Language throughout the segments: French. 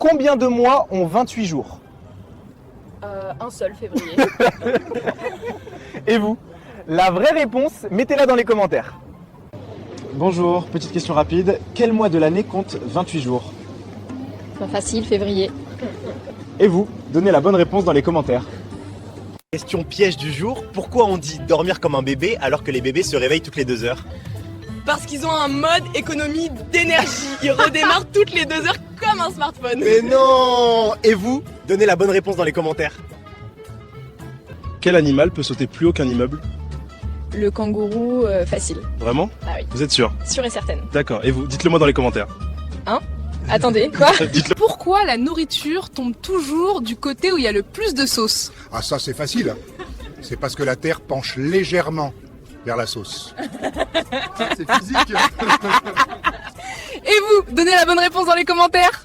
Combien de mois ont 28 jours? Un seul, février. Et vous? La vraie réponse, mettez-la dans les commentaires. Bonjour, petite question rapide. Quel mois de l'année compte 28 jours? Pas facile, février. Et vous? Donnez la bonne réponse dans les commentaires. Question piège du jour, pourquoi on dit dormir comme un bébé alors que les bébés se réveillent toutes les 2 heures? Parce qu'ils ont un mode économie d'énergie. Ils redémarrent toutes les 2 heures comme un smartphone. Mais non! Et vous? Donnez la bonne réponse dans les commentaires. Quel animal peut sauter plus haut qu'un immeuble? Le kangourou, facile. Vraiment? Ah oui, Vous êtes sûr? sûr et certaine. D'accord, et vous? Dites-le moi dans les commentaires. Attendez, quoi? Dites-le. Pourquoi la nourriture tombe toujours du côté où il y a le plus de sauce? Ah ça c'est facile. C'est parce que la Terre penche légèrement vers la sauce. C'est physique. Et vous? Donnez la bonne réponse dans les commentaires.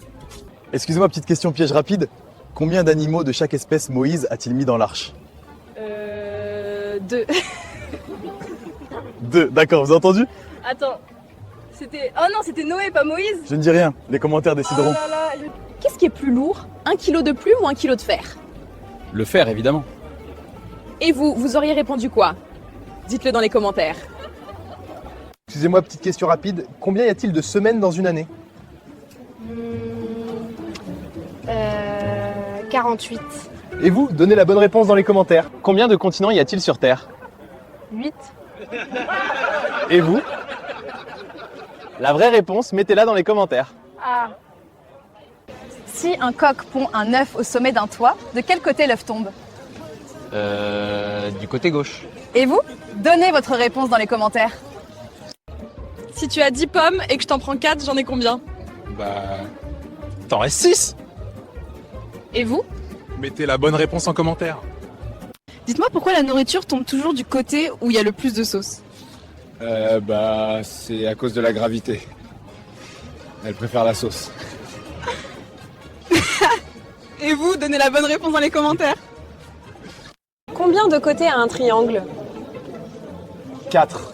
Excusez-moi, petite question piège rapide. Combien d'animaux de chaque espèce Moïse a-t-il mis dans l'arche? 2. 2, d'accord, vous avez entendu? Attends. C'était... Oh non, c'était Noé, pas Moïse. Je ne dis rien, les commentaires décideront. Oh là là. Qu'est-ce qui est plus lourd? 1 kilo de plume ou 1 kilo de fer? Le fer, évidemment. Et vous auriez répondu quoi? Dites-le dans les commentaires. Excusez-moi, petite question rapide. Combien y a-t-il de semaines dans une année? 48. Et vous? Donnez la bonne réponse dans les commentaires. Combien de continents y a-t-il sur Terre? 8. Et vous? La vraie réponse, mettez-la dans les commentaires. Ah. Si un coq pond un œuf au sommet d'un toit, de quel côté l'œuf tombe? Du côté gauche. Et vous? Donnez votre réponse dans les commentaires. Si tu as 10 pommes et que je t'en prends 4, j'en ai combien? Bah... T'en restes 6. Et vous? Mettez la bonne réponse en commentaire. Dites-moi pourquoi la nourriture tombe toujours du côté où il y a le plus de sauce? Bah... c'est à cause de la gravité. Elle préfère la sauce. Et vous? Donnez la bonne réponse dans les commentaires. Combien de côtés a un triangle? 4.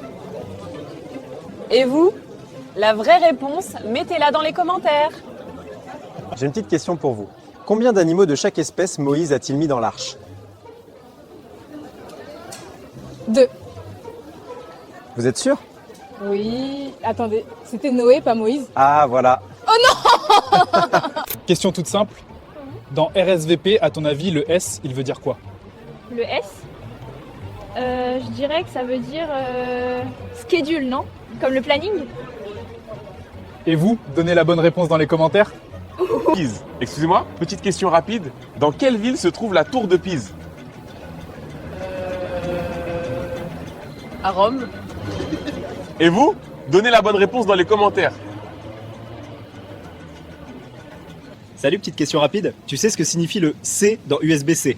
Et vous? La vraie réponse, mettez-la dans les commentaires. J'ai une petite question pour vous. Combien d'animaux de chaque espèce Moïse a-t-il mis dans l'arche? 2. Vous êtes sûr? Oui, attendez, c'était Noé, pas Moïse. Ah, voilà. Question toute simple. Dans RSVP, à ton avis, le S, il veut dire quoi? Le S? Je dirais que ça veut dire schedule, non? Comme le planning? Et vous? Donnez la bonne réponse dans les commentaires. Pise. Excusez-moi, petite question rapide. Dans quelle ville se trouve la tour de Pise? À Rome. Et vous? Donnez la bonne réponse dans les commentaires. Salut, petite question rapide. Tu sais ce que signifie le C dans USB-C?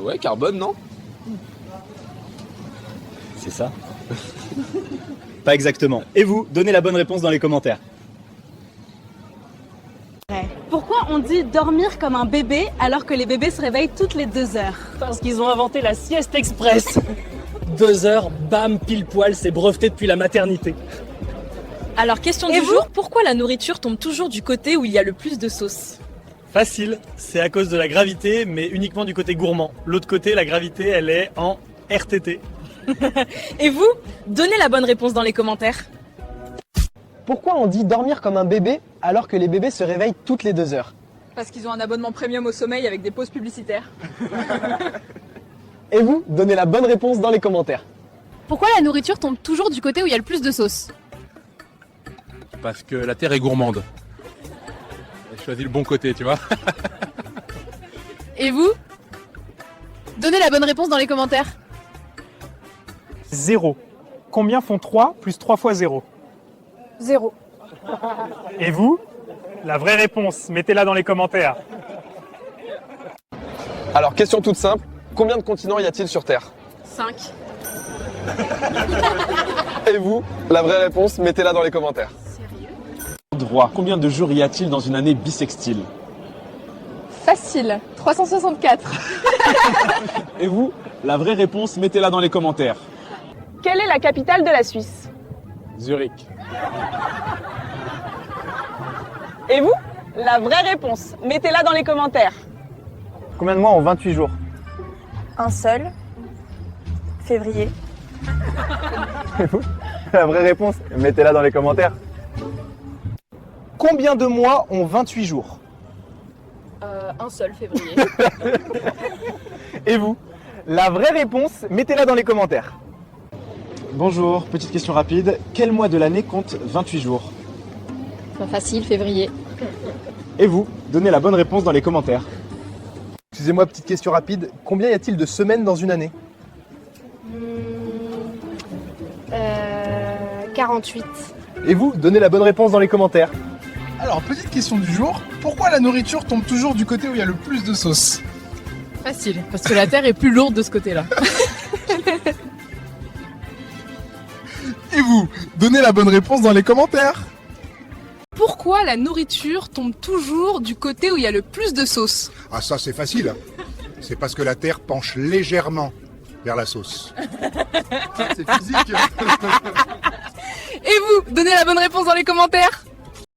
Ouais, carbone, non? C'est ça? Pas exactement. Et vous? Donnez la bonne réponse dans les commentaires. Pourquoi on dit dormir comme un bébé alors que les bébés se réveillent toutes les 2 heures? Parce qu'ils ont inventé la sieste express. 2 heures, bam, pile poil, c'est breveté depuis la maternité. Alors, question du jour, pourquoi la nourriture tombe toujours du côté où il y a le plus de sauce? Facile, c'est à cause de la gravité, mais uniquement du côté gourmand. L'autre côté, la gravité, elle est en RTT. Et vous? Donnez la bonne réponse dans les commentaires. Pourquoi on dit dormir comme un bébé alors que les bébés se réveillent toutes les 2 heures? Parce qu'ils ont un abonnement premium au sommeil avec des pauses publicitaires. Et vous? Donnez la bonne réponse dans les commentaires. Pourquoi la nourriture tombe toujours du côté où il y a le plus de sauce? Parce que la Terre est gourmande. J'ai choisi le bon côté, tu vois. Et vous? Donnez la bonne réponse dans les commentaires. 0. Combien font 3 plus 3 fois 0? 0. Et vous? La vraie réponse, mettez-la dans les commentaires. Alors, question toute simple. Combien de continents y a-t-il sur Terre? 5. Et vous? La vraie réponse, mettez-la dans les commentaires. Droit. Combien de jours y a-t-il dans une année bissextile? Facile. 364. Et vous? La vraie réponse, mettez-la dans les commentaires. Quelle est la capitale de la Suisse? Zurich. Et vous? la vraie réponse? Mettez-la dans les commentaires. Combien de mois ont 28 jours? Un seul. Février. Et vous? La vraie réponse, mettez-la dans les commentaires. Combien de mois ont 28 jours? Un seul, février. Et vous? La vraie réponse, mettez-la dans les commentaires. Bonjour, petite question rapide. Quel mois de l'année compte 28 jours? Facile, février. Et vous? Donnez la bonne réponse dans les commentaires. Excusez-moi, petite question rapide. Combien y a-t-il de semaines dans une année? 48. Et vous? Donnez la bonne réponse dans les commentaires. Alors, petite question du jour, pourquoi la nourriture tombe toujours du côté où il y a le plus de sauce? Facile, parce que la terre est plus lourde de ce côté-là. Et vous? Donnez la bonne réponse dans les commentaires. Pourquoi la nourriture tombe toujours du côté où il y a le plus de sauce? Ah ça c'est facile. C'est parce que la terre penche légèrement vers la sauce. C'est physique. Et vous? Donnez la bonne réponse dans les commentaires.